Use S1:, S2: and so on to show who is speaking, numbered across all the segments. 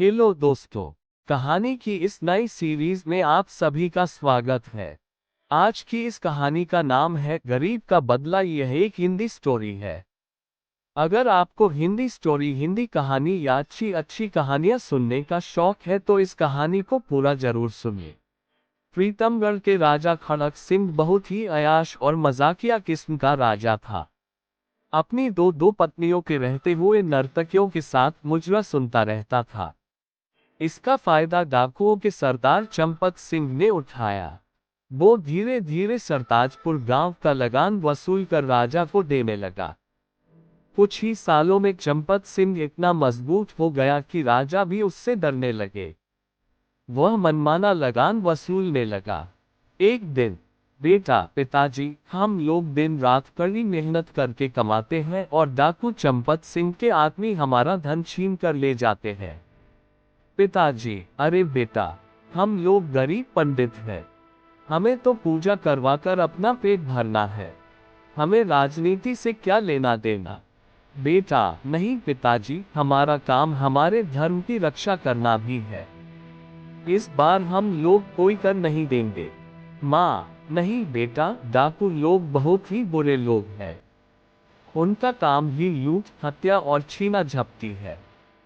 S1: Hello दोस्तों, कहानी की इस नई सीरीज में आप सभी का स्वागत है। आज की इस कहानी का नाम है गरीब का बदला। यह एक हिंदी स्टोरी है। अगर आपको हिंदी स्टोरी, हिंदी कहानी या अच्छी अच्छी कहानियां सुनने का शौक है तो इस कहानी को पूरा जरूर सुनिए। प्रीतमगढ़ के राजा खड़क सिंह बहुत ही अयाश और मजाकिया किस्म का राजा था। अपनी दो पत्नियों के रहते हुए नर्तकियों के साथ मुजरा सुनता रहता था। इसका फायदा डाकुओं के सरदार चंपत सिंह ने उठाया। वो धीरे धीरे सरताजपुर गांव का लगान वसूल कर राजा को देने लगा। कुछ ही सालों में चंपत सिंह इतना मजबूत हो गया कि राजा भी उससे डरने लगे। वह मनमाना लगान वसूलने लगा। एक दिन, बेटा, पिताजी, हम लोग दिन रात कड़ी मेहनत करके कमाते हैं और डाकू चंपत सिंह के आदमी हमारा धन छीन कर ले जाते हैं। पिताजी, अरे बेटा, हम लोग गरीब पंडित हैं। हमें तो पूजा करवाकर अपना पेट भरना है। हमें राजनीति से क्या लेना देना। बेटा, नहीं पिताजी, हमारा काम हमारे धर्म की रक्षा करना भी है। इस बार हम लोग कोई कर नहीं देंगे। माँ, नहीं बेटा, डाकू लोग बहुत ही बुरे लोग हैं। उनका काम ही लूट, हत्या और छीना झपटी है।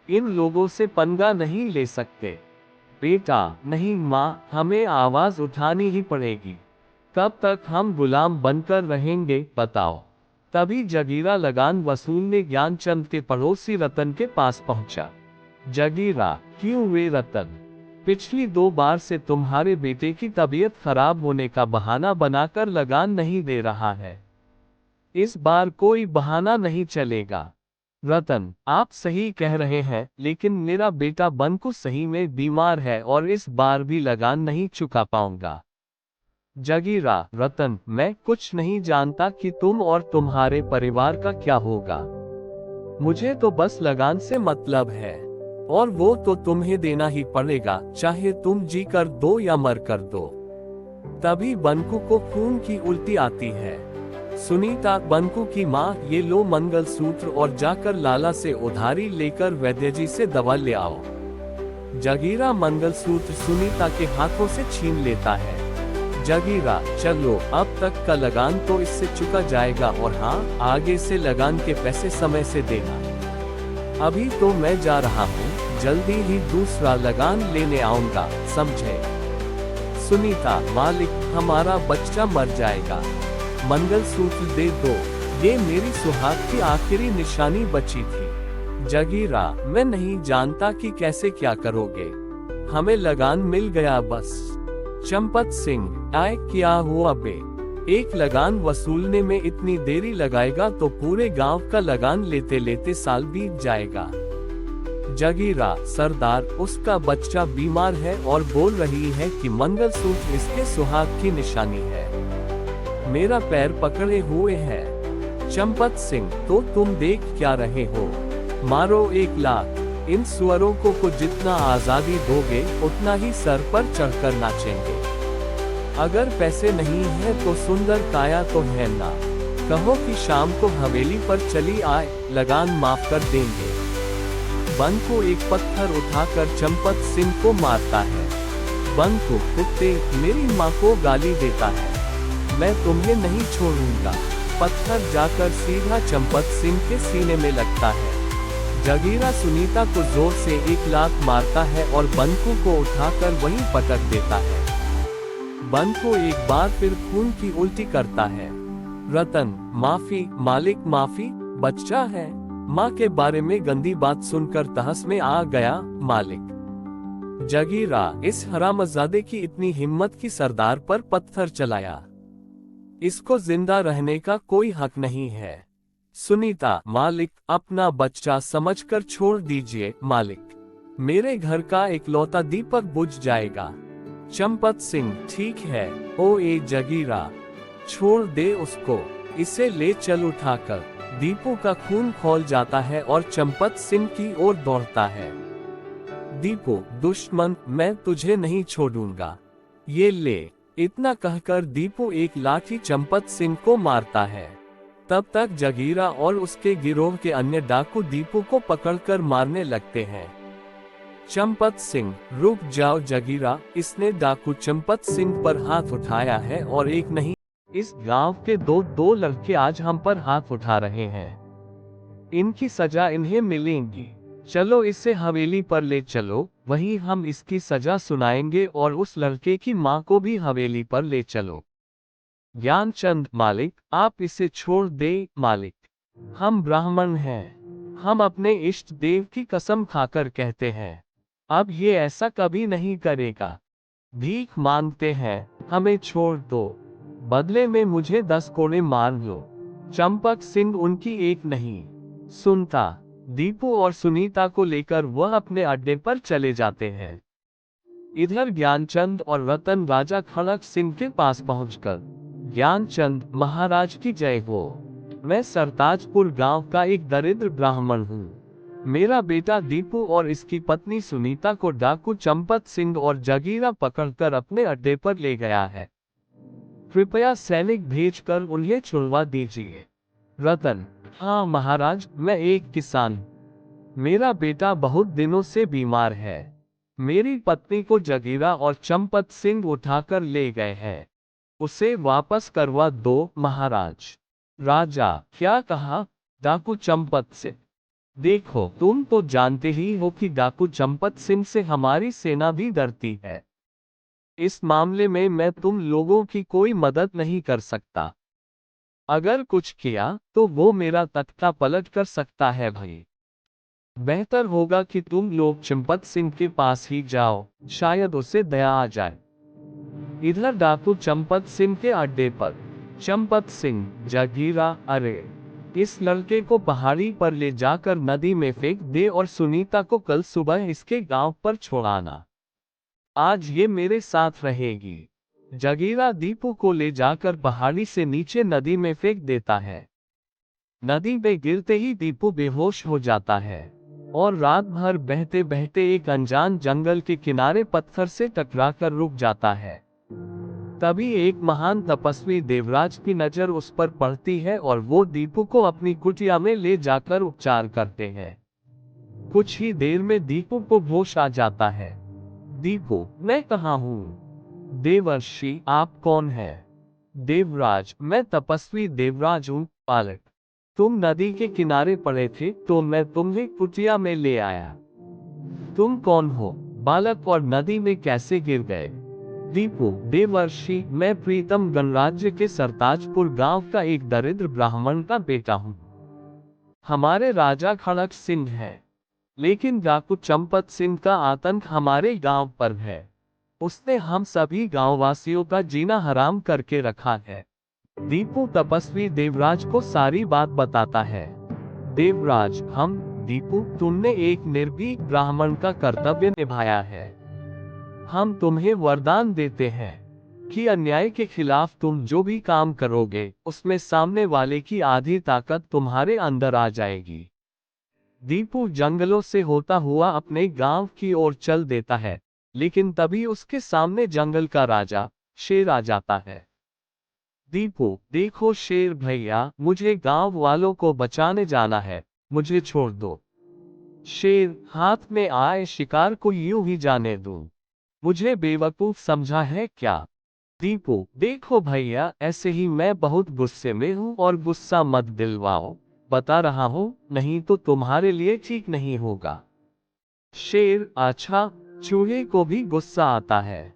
S1: इन लोगों से पंगा नहीं ले सकते। बेटा, नहीं माँ, हमें आवाज उठानी ही पड़ेगी। कब तक हम गुलाम बनकर रहेंगे बताओ। तभी जगीरा लगान वसूलने ज्ञानचंद के पड़ोसी रतन के पास पहुंचा। जगीरा, क्यों वे रतन? पिछली 2 बार से तुम्हारे बेटे की तबीयत खराब होने का बहाना बनाकर लगान नहीं दे रहा है। इस बार कोई बहाना नहीं चलेगा। रतन, आप सही कह रहे हैं, लेकिन मेरा बेटा बंकु सही में बीमार है और इस बार भी लगान नहीं चुका पाऊंगा। जगीरा, रतन, मैं कुछ नहीं जानता कि तुम और तुम्हारे परिवार का क्या होगा। मुझे तो बस लगान से मतलब है, और वो तो तुम्हें देना ही पड़ेगा, चाहे तुम जी कर दो या मर कर दो। तभी बंकु को खून की उल्टी आती है। सुनीता, बंकु की माँ, ये लो मंगलसूत्र और जाकर लाला से उधारी लेकर वैद्य जी से दवा ले आओ। जगीरा मंगलसूत्र सुनीता के हाथों से छीन लेता है। जगीरा, चलो, अब तक का लगान तो इससे चुका जाएगा, और हाँ, आगे से लगान के पैसे समय से देना। अभी तो मैं जा रहा हूँ, जल्दी ही दूसरा लगान लेने आऊंगा, समझे? सुनीता, मालिक, हमारा बच्चा मर जाएगा, मंगलसूत्र दे दो, ये मेरी सुहाग की आखिरी निशानी बची थी। जगीरा, मैं नहीं जानता कि कैसे क्या करोगे, हमें लगान मिल गया बस। चंपत सिंह, आए, क्या हुआ बे? एक लगान वसूलने में इतनी देरी लगाएगा तो पूरे गांव का लगान लेते लेते साल बीत जाएगा। जगीरा, सरदार, उसका बच्चा बीमार है और बोल रही है कि मंगलसूत्र इसके सुहाग की निशानी है। मेरा पैर पकड़े हुए है। चंपत सिंह, तो तुम देख क्या रहे हो? मारो 1 लाख। इन सुअरों को जितना आजादी दोगे उतना ही सर पर चढ़कर नाचेंगे। अगर पैसे नहीं है तो सुंदर काया तो है ना। कहो कि शाम को हवेली पर चली आए, लगान माफ कर देंगे। बंकु एक पत्थर उठाकर चंपत सिंह को मारता है। बंकु, कुत्ते, मेरी माँ को गाली देता है, मैं तुम्हें नहीं छोड़ूंगा। पत्थर जाकर सीधा चंपत सिंह के सीने में लगता है। जगीरा सुनीता को जोर से 1 लाख मारता है और बंकु को उठाकर वहीं पटक देता है। बंकु एक बार फिर खून की उल्टी करता है। रतन, माफी मालिक, माफी, बच्चा है। माँ के बारे में गंदी बात सुनकर तहस में आ गया मालिक। जगीरा, इस हरामजादे की इतनी हिम्मत कि सरदार पर पत्थर चलाया। इसको जिंदा रहने का कोई हक नहीं है। सुनीता, मालिक, अपना बच्चा समझकर छोड़ दीजिए मालिक, मेरे घर का इकलौता दीपक बुझ जाएगा। चंपत सिंह, ठीक है। ओ ए जगीरा, छोड़ दे उसको, इसे ले चल उठाकर। दीपू का खून खौल जाता है और चंपत सिंह की ओर दौड़ता है। दीपू, दुश्मन, मैं तुझे नहीं छोड़ूंगा, ये ले। इतना कहकर दीपू एक लाठी चंपत सिंह को मारता है। तब तक जगीरा और उसके गिरोह के अन्य डाकू दीपू को पकड़कर मारने लगते हैं। चंपत सिंह, रुक जाओ जगीरा, इसने डाकू चंपत सिंह पर हाथ उठाया है और एक नहीं, इस गांव के दो लड़के आज हम पर हाथ उठा रहे हैं। इनकी सजा इन्हें मिलेगी। चलो इसे हवेली पर ले चलो, वहीं हम इसकी सजा सुनाएंगे और उस लड़के की माँ को भी हवेली पर ले चलो। ज्ञानचंद, मालिक आप इसे छोड़ दे मालिक, हम ब्राह्मण हैं, हम अपने इष्ट देव की कसम खाकर कहते हैं, अब ये ऐसा कभी नहीं करेगा। भीख मांगते हैं, हमें छोड़ दो, बदले में मुझे 10 कोड़े मार लो। चंपक सिंह उनकी एक नहीं सुनता। दीपू और सुनीता को लेकर वह अपने अड्डे पर चले जाते हैं। इधर ज्ञानचंद और रतन राजा खड़क सिंह के पास पहुंचकर, ज्ञानचंद महाराज की जय हो। मैं सरताजपुर गांव का एक दरिद्र ब्राह्मण हूँ। मेरा बेटा दीपू और इसकी पत्नी सुनीता को डाकू चंपत सिंह और जगीरा पकड़कर अपने अड्डे पर ले गया है। कृपया सैनिक भेजकर उन्हें छुड़वा दीजिए। रतन, हाँ महाराज, मैं एक किसान, मेरा बेटा बहुत दिनों से बीमार है। मेरी पत्नी को जगीरा और चंपत सिंह उठाकर ले गए हैं, उसे वापस करवा दो महाराज। राजा, क्या कहा? डाकू चंपत सिंह? देखो, तुम तो जानते ही हो कि डाकू चंपत सिंह से हमारी सेना भी डरती है। इस मामले में मैं तुम लोगों की कोई मदद नहीं कर सकता। अगर कुछ किया तो वो मेरा तख्ता पलट कर सकता है भाई। बेहतर होगा कि तुम लोग चंपत सिंह के पास ही जाओ, शायद उसे दया आ जाए। इधर डाकू चंपत सिंह के अड्डे पर, चंपत सिंह, जगीरा, अरे इस लड़के को पहाड़ी पर ले जाकर नदी में फेंक दे और सुनीता को कल सुबह इसके गांव पर छोड़ाना। आज ये मेरे साथ रहेगी। जगीरा दीपू को ले जाकर पहाड़ी से नीचे नदी में फेंक देता है। नदी में गिरते ही दीपू बेहोश हो जाता है और रात भर बहते बहते एक अनजान जंगल के किनारे पत्थर से टकराकर रुक जाता है। तभी एक महान तपस्वी देवराज की नजर उस पर पड़ती है और वो दीपू को अपनी कुटिया में ले जाकर उपचार करते हैं। कुछ ही देर में दीपू को होश आ जाता है। दीपू, मैं कहाँ हूँ? देवर्षि, आप कौन हैं? देवराज, मैं तपस्वी देवराज हूँ बालक। तुम नदी के किनारे पड़े थे तो मैं तुम्हें कुटिया में ले आया। तुम कौन हो बालक और नदी में कैसे गिर गए? दीपू, देवर्षि, मैं प्रीतम गणराज्य के सरताजपुर गांव का एक दरिद्र ब्राह्मण का बेटा हूँ। हमारे राजा खड़क सिंह है, लेकिन डाकू चंपत सिंह का आतंक हमारे गांव पर है। उसने हम सभी गांववासियों का जीना हराम करके रखा है। दीपू तपस्वी देवराज को सारी बात बताता है। देवराज, दीपू, तुमने एक निर्भीक ब्राह्मण का कर्तव्य निभाया है। हम तुम्हें वरदान देते हैं कि अन्याय के खिलाफ तुम जो भी काम करोगे उसमें सामने वाले की आधी ताकत तुम्हारे अंदर आ जाएगी। दीपू जंगलों से होता हुआ अपने गांव की ओर चल देता है, लेकिन तभी उसके सामने जंगल का राजा शेर आ जाता है। दीपू, देखो शेर भैया, मुझे गांव वालों को बचाने जाना है, मुझे छोड़ दो। शेर, हाथ में आए शिकार को यूं ही जाने दूं? मुझे बेवकूफ समझा है क्या? दीपू, देखो भैया, ऐसे ही मैं बहुत गुस्से में हूँ और गुस्सा मत दिलवाओ, बता रहा हूँ, नहीं तो तुम्हारे लिए ठीक नहीं होगा। शेर, अच्छा, चूहे को भी गुस्सा आता है।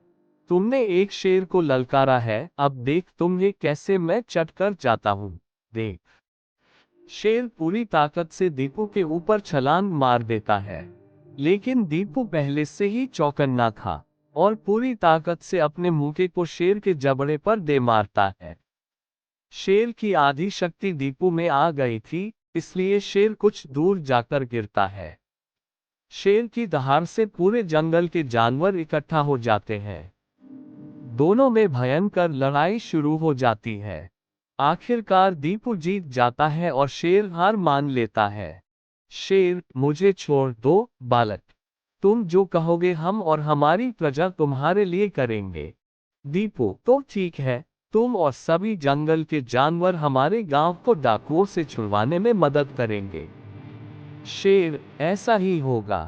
S1: तुमने एक शेर को ललकारा है, अब देख तुम्हें कैसे मैं चट कर जाता हूँ, देख। शेर पूरी ताकत से दीपू के ऊपर छलांग मार देता है, लेकिन दीपू पहले से ही चौकन्ना था और पूरी ताकत से अपने मुंह को शेर के जबड़े पर दे मारता है। शेर की आधी शक्ति दीपू में आ गई थी, इसलिए शेर कुछ दूर जाकर गिरता है। शेर की दहाड़ से पूरे जंगल के जानवर इकट्ठा हो जाते हैं। दोनों में भयंकर लड़ाई शुरू हो जाती है। आखिरकार दीपू जीत जाता है और शेर हार मान लेता है। शेर, मुझे छोड़ दो बालक, तुम जो कहोगे हम और हमारी प्रजा तुम्हारे लिए करेंगे। दीपू, तो ठीक है, तुम और सभी जंगल के जानवर हमारे गांव को डाकुओं से छुड़वाने में मदद करेंगे। शेर, ऐसा ही होगा।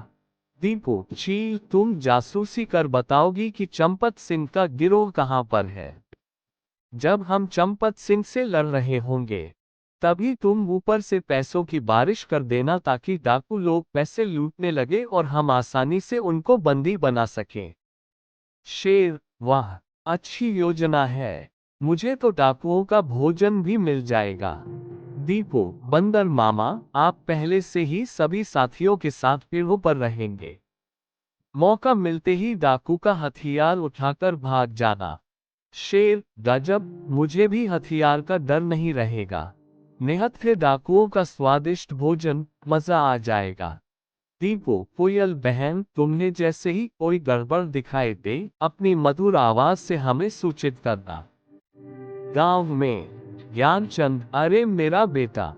S1: दीपू, चील, तुम जासूसी कर बताओगी कि चंपत सिंह का गिरोह कहाँ पर है। जब हम चंपत सिंह से लड़ रहे होंगे तभी तुम ऊपर से पैसों की बारिश कर देना ताकि डाकू लोग पैसे लूटने लगे और हम आसानी से उनको बंदी बना सकें। शेर, वाह, अच्छी योजना है। मुझे तो डाकुओं का भोजन भी मिल जाएगा। दीपू, बंदर मामा, आप पहले से ही सभी साथियों के साथ पेड़ों पर रहेंगे। मौका मिलते ही डाकू का हथियार उठाकर भाग जाना। शेर, गजब, मुझे भी हथियार का डर नहीं रहेगा। निहत के डाकुओं का स्वादिष्ट भोजन, मजा आ जाएगा। दीपू, कोयल बहन, तुम्हें जैसे ही कोई गड़बड़ दिखाई दे अपनी मधुर आवाज से हमें सूचित करना। गांव में ज्ञानचंद, अरे मेरा बेटा,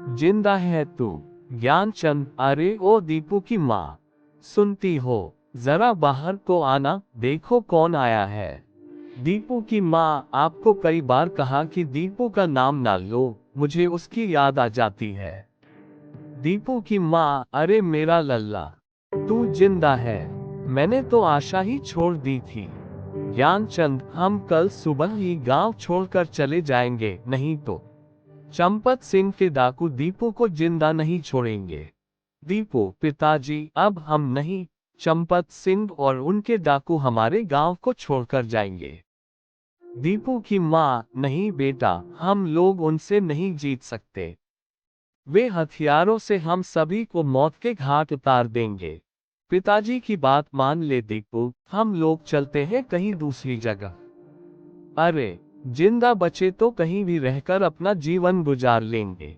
S1: जिंदा है तू। ज्ञानचंद, अरे ओ दीपू की माँ, सुनती हो, जरा बाहर को आना, देखो कौन आया है। दीपू की माँ, आपको कई बार कहा कि दीपू का नाम ना लो, मुझे उसकी याद आ जाती है। दीपू की माँ, अरे मेरा लल्ला, तू जिंदा है। मैंने तो आशा ही छोड़ दी थी। ज्ञानचंद, हम कल सुबह ही गांव छोड़कर चले जाएंगे, नहीं तो चंपत सिंह के डाकू दीपू को जिंदा नहीं छोड़ेंगे। दीपू, पिताजी, अब हम नहीं, चंपत सिंह और उनके डाकू हमारे गांव को छोड़कर जाएंगे। दीपू की माँ, नहीं बेटा, हम लोग उनसे नहीं जीत सकते। वे हथियारों से हम सभी को मौत के घाट उतार देंगे। पिताजी की बात मान ले दीपू, हम लोग चलते हैं कहीं दूसरी जगह। अरे, जिंदा बचे तो कहीं भी रहकर अपना जीवन गुजार लेंगे।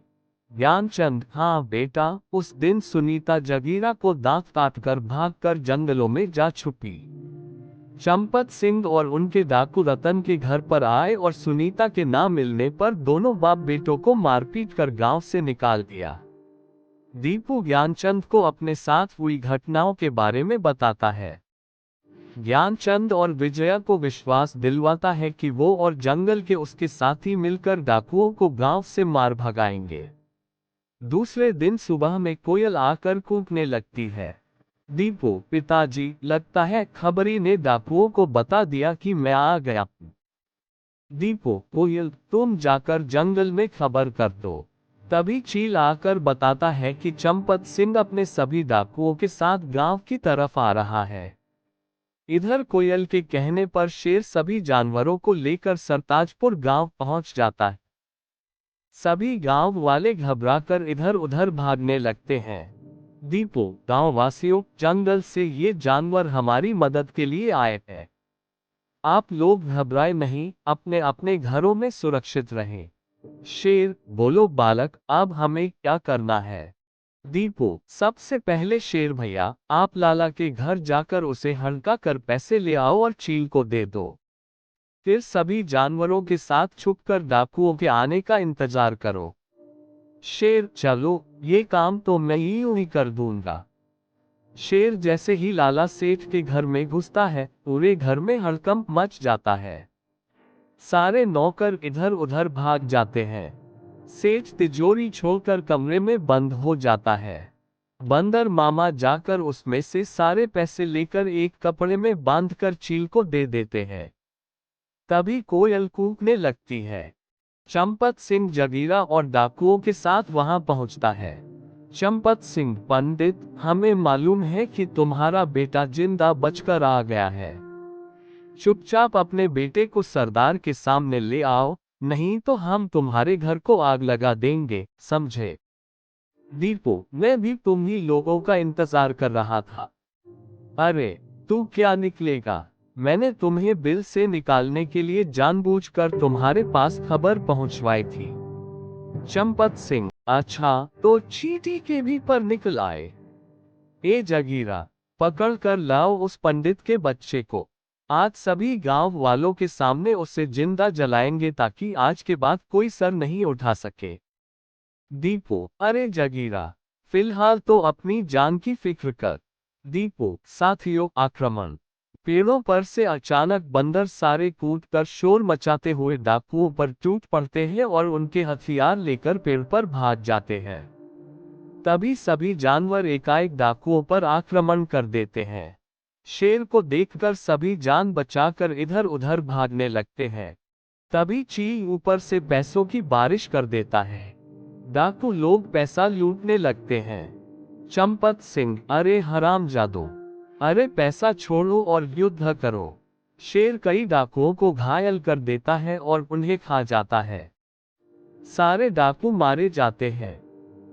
S1: ज्ञानचंद, हाँ बेटा, उस दिन सुनीता जगीरा को दांत काटकर भागकर जंगलों में जा छुपी। चंपत सिंह और उनके डाकू रतन के घर पर आए और सुनीता के ना मिलने पर दोनों बाप बेटों को मारपीट कर गांव से निकाल दिया। दीपू ज्ञानचंद को अपने साथ हुई घटनाओं के बारे में बताता है। ज्ञानचंद और विजया को विश्वास दिलवाता है कि वो और जंगल के उसके साथी मिलकर डाकुओं को गांव से मार भगाएंगे। दूसरे दिन सुबह में कोयल आकर कूकने लगती है। दीपू, पिताजी, लगता है खबरी ने डाकुओं को बता दिया कि मैं आ गया। दीपू, कोयल, तुम जाकर जंगल में खबर कर दो। तभी चील आकर बताता है कि चंपत सिंह अपने सभी डाकुओं के साथ गांव की तरफ आ रहा है। इधर कोयल के कहने पर शेर सभी जानवरों को लेकर सरताजपुर गांव पहुंच जाता है। सभी गांव वाले घबराकर इधर उधर भागने लगते हैं। दीपू, गांव वासियों, जंगल से ये जानवर हमारी मदद के लिए आए हैं। आप लोग घबराए नहीं, अपने अपने घरों में सुरक्षित रहें। शेर, बोलो बालक, अब हमें क्या करना है। दीपू, सबसे पहले शेर भैया, आप लाला के घर जाकर उसे हल्का कर पैसे ले आओ और चील को दे दो। फिर सभी जानवरों के साथ छुपकर डाकुओं के आने का इंतजार करो। शेर, चलो, ये काम तो मैं यूं ही कर दूंगा। शेर जैसे ही लाला सेठ के घर में घुसता है, पूरे घर में हड़कंप मच जाता है। सारे नौकर इधर उधर भाग जाते हैं। सेठ तिजोरी छोड़कर कमरे में बंद हो जाता है। बंदर मामा जाकर उसमें से सारे पैसे लेकर एक कपड़े में बांधकर चील को दे देते हैं। तभी कोयल कूकने लगती है। चंपत सिंह जगीरा और डाकुओं के साथ वहां पहुंचता है। चंपत सिंह, पंडित, हमें मालूम है कि तुम्हारा बेटा जिंदा बचकर आ गया है। चुपचाप अपने बेटे को सरदार के सामने ले आओ, नहीं तो हम तुम्हारे घर को आग लगा देंगे, समझे। दीपू, मैं भी तुम ही लोगों का इंतजार कर रहा था। अरे, तू क्या निकलेगा, मैंने तुम्हें बिल से निकालने के लिए जानबूझकर तुम्हारे पास खबर पहुंचवाई थी। चंपत सिंह, अच्छा, तो चींटी के भी पर निकल आए। ए जगीरा, पकड़ कर लाओ उस पंडित के बच्चे को। आज सभी गांव वालों के सामने उसे जिंदा जलाएंगे ताकि आज के बाद कोई सर नहीं उठा सके। दीपू, अरे जगीरा, फिलहाल तो अपनी जान की फिक्र कर। दीपू, साथियों, आक्रमण। पेड़ों पर से अचानक बंदर सारे कूदकर शोर मचाते हुए डाकुओं पर टूट पड़ते हैं और उनके हथियार लेकर पेड़ पर भाग जाते हैं। तभी सभी जानवर एकाएक डाकुओं पर आक्रमण कर देते हैं। शेर को देखकर सभी जान बचाकर इधर उधर भागने लगते हैं। तभी चील ऊपर से पैसों की बारिश कर देता है। डाकू लोग पैसा लूटने लगते हैं। चंपत सिंह, अरे हरामजादो, अरे पैसा छोड़ो और युद्ध करो। शेर कई डाकुओं को घायल कर देता है और उन्हें खा जाता है। सारे डाकू मारे जाते हैं।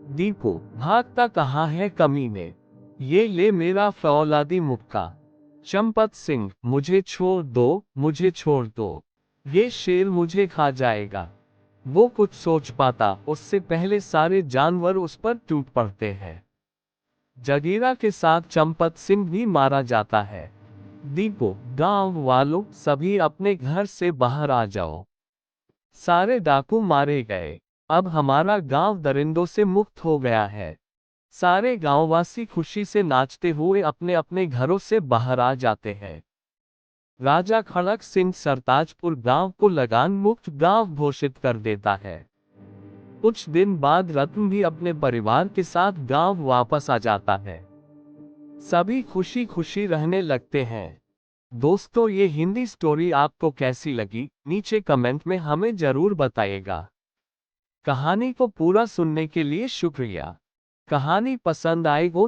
S1: दीपू, भागता कहाँ है कमीने, ये ले मेरा फौलादी मुक्का। चंपत सिंह, मुझे छोड़ दो, मुझे छोड़ दो, ये शेर मुझे खा जाएगा। वो कुछ सोच पाता उससे पहले सारे जानवर उस पर टूट पड़ते हैं। जगीरा के साथ चंपत सिंह भी मारा जाता है। दीपो, गांव वालों सभी अपने घर से बाहर आ जाओ। सारे डाकू मारे गए। अब हमारा गांव दरिंदों से मुक्त हो गया है। सारे गांववासी खुशी से नाचते हुए अपने अपने घरों से बाहर आ जाते हैं। राजा खड़क सिंह सरताजपुर गांव को लगान मुक्त गांव घोषित कर देता है। कुछ दिन बाद रत्न भी अपने परिवार के साथ गांव वापस आ जाता है। सभी खुशी खुशी रहने लगते हैं। दोस्तों, ये हिंदी स्टोरी आपको कैसी लगी, नीचे कमेंट में हमें जरूर बताइएगा। कहानी को पूरा सुनने के लिए शुक्रिया। कहानी पसंद आई हो